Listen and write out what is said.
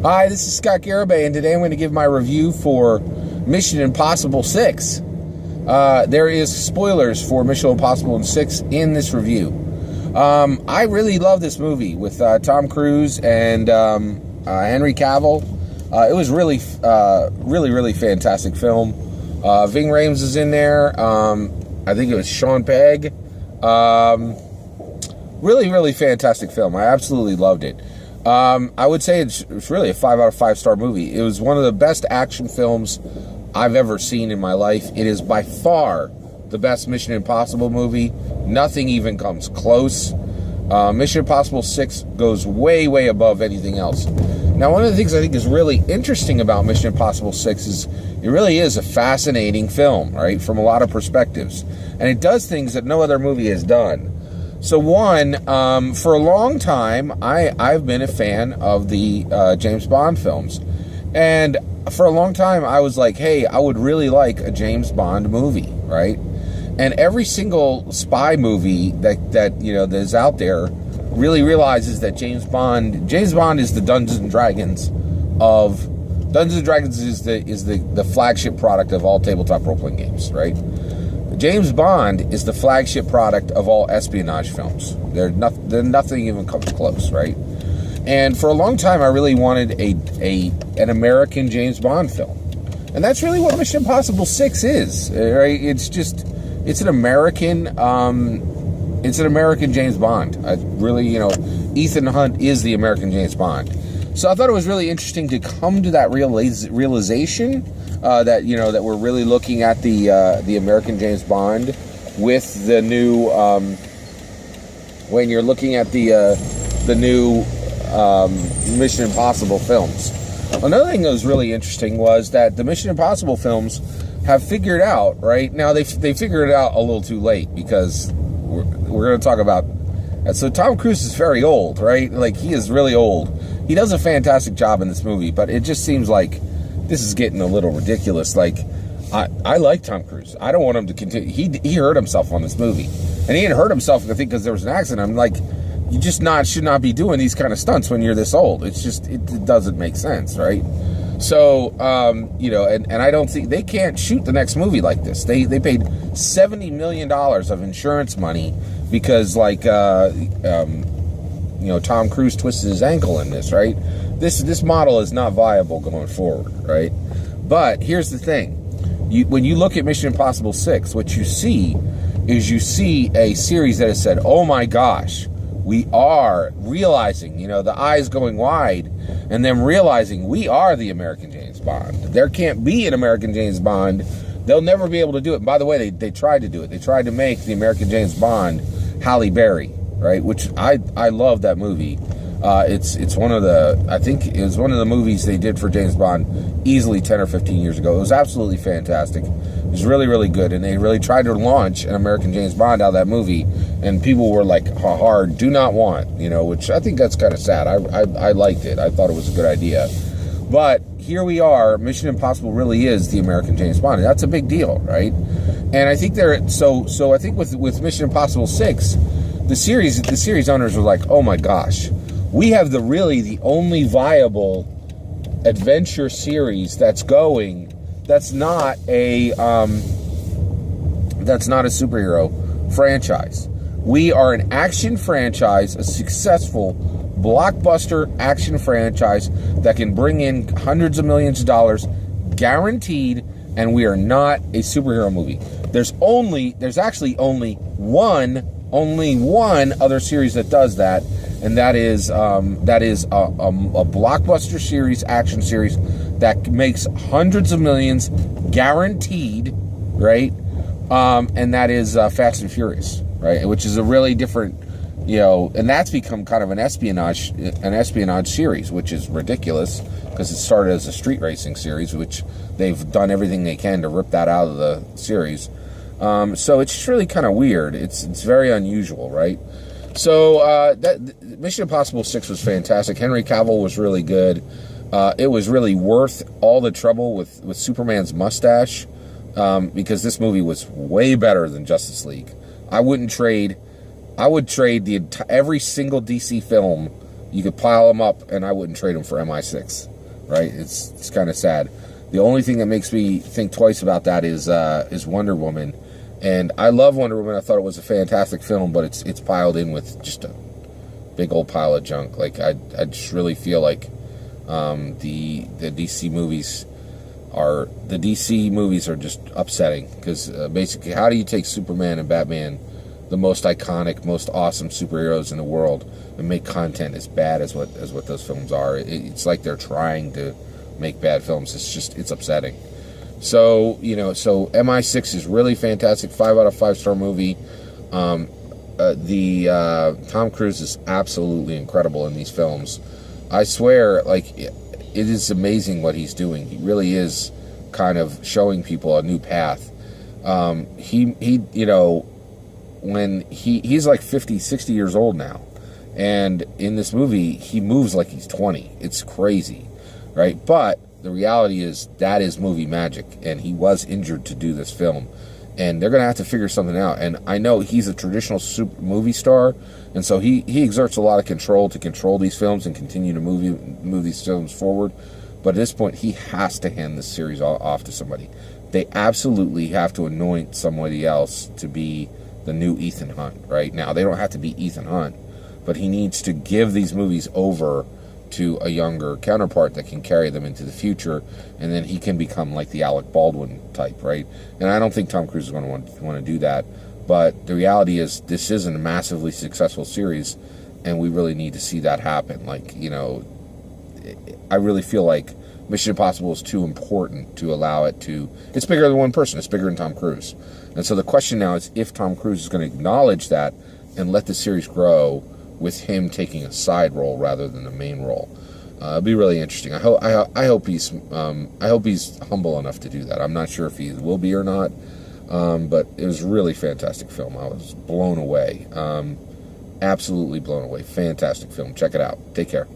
Hi, this is Scott Garibay, and today I'm going to give my review for Mission Impossible 6. There is spoilers for Mission Impossible 6 in this review. I really love this movie with Tom Cruise and Henry Cavill. It was really fantastic film. Ving Rhames is in there. I think it was Sean Pegg. Really fantastic film. I absolutely loved it. I would say it's really a 5 out of 5 star movie. It was one of the best action films I've ever seen in my life. It is by far the best Mission Impossible movie. Nothing even comes close. Mission Impossible 6 goes way above anything else. Now, one of the things I think is really interesting about Mission Impossible 6 is it really is a fascinating film, right, from a lot of perspectives. And it does things that no other movie has done. So one, for a long time, I've been a fan of the James Bond films. And for a long time, I was like, hey, I would really like a James Bond movie, right? And every single spy movie that is out there really realizes that James Bond is the Dungeons & Dragons of... Dungeons & Dragons is the flagship product of all tabletop role-playing games, right? James Bond is the flagship product of all espionage films. Nothing even comes close, right? And for a long time, I really wanted an American James Bond film, and that's really what Mission Impossible 6 is, right? It's an American James Bond. Ethan Hunt is the American James Bond. So I thought it was really interesting to come to that realization. That we're really looking at the American James Bond with the new when you're looking at the new Mission Impossible films. Another thing that was really interesting was that the Mission Impossible films have figured out, right now they figured it out a little too late, because we're going to talk about. So Tom Cruise is very old, right? Like, he is really old. He does a fantastic job in this movie, but it just seems like this is getting a little ridiculous. Like, I like Tom Cruise. I don't want him to continue. He hurt himself on this movie. And he didn't hurt himself, I think, because there was an accident. I'm like, you just should not be doing these kind of stunts when you're this old. It's just, it doesn't make sense, right? So, and I don't think, they can't shoot the next movie like this. They paid $70 million of insurance money because, like, Tom Cruise twisted his ankle in this, right? This model is not viable going forward, right? But here's the thing. When you look at Mission Impossible 6, what you see is a series that has said, oh my gosh, we are realizing, the eyes going wide, and them realizing we are the American James Bond. There can't be an American James Bond. They'll never be able to do it. And by the way, they tried to do it. They tried to make the American James Bond Halle Berry, right? Which I love that movie. It's one of the, I think it was one of the movies they did for James Bond easily 10 or 15 years ago. It was absolutely fantastic. It was really good, and they really tried to launch an American James Bond out of that movie, and people were like, hard, do not want, which I think that's kind of sad. I liked it. I thought it was a good idea. But here we are. Mission Impossible really is the American James Bond, and that's a big deal, right? And I think so I think with Mission Impossible 6, the series owners were like, oh my gosh, we have the only viable adventure series that's not a superhero franchise. We are an action franchise, a successful blockbuster action franchise that can bring in hundreds of millions of dollars guaranteed, and we are not a superhero movie. There's actually only one other series that does that, and that is a blockbuster series, action series that makes hundreds of millions guaranteed, right? And that is Fast and Furious, right? Which is a really different, and that's become kind of an espionage series, which is ridiculous because it started as a street racing series, which they've done everything they can to rip that out of the series. So it's just really kind of weird. It's very unusual, right? So Mission Impossible 6 was fantastic. Henry Cavill was really good. It was really worth all the trouble with Superman's mustache, because this movie was way better than Justice League. I would trade every single DC film you could pile them up, and I wouldn't trade them for MI6, right? It's kind of sad. The only thing that makes me think twice about that is Wonder Woman, and I love Wonder Woman. I thought it was a fantastic film, but it's piled in with just a big old pile of junk. Like I just really feel like the DC movies are just upsetting, because basically, how do you take Superman and Batman, the most iconic, most awesome superheroes in the world, and make content as bad as what those films are? It's like they're trying to make bad films. It's upsetting. So MI6 is really fantastic. 5 out of 5 star movie. Tom Cruise is absolutely incredible in these films. I swear, like, it is amazing what he's doing. He really is kind of showing people a new path. When he's like 50, 60 years old now, and in this movie he moves like he's 20. It's crazy, right? But the reality is that is movie magic, and he was injured to do this film, and they're gonna have to figure something out. And I know he's a traditional super movie star, and so he exerts a lot of control to control these films and continue to move these films forward. But at this point, he has to hand this series off to somebody. They absolutely have to anoint somebody else to be the new Ethan Hunt. Right now, they don't have to be Ethan Hunt, but he needs to give these movies over to a younger counterpart that can carry them into the future, and then he can become like the Alec Baldwin type, right? And I don't think Tom Cruise is going to want to do that, but the reality is this isn't a massively successful series, and we really need to see that happen. Like, I really feel like Mission Impossible is too important to allow it to... It's bigger than one person. It's bigger than Tom Cruise. And so the question now is if Tom Cruise is going to acknowledge that and let the series grow with him taking a side role rather than the main role. It'll be really interesting. I hope he's humble enough to do that. I'm not sure if he will be or not, but it was a really fantastic film. I was blown away. Absolutely blown away. Fantastic film. Check it out. Take care.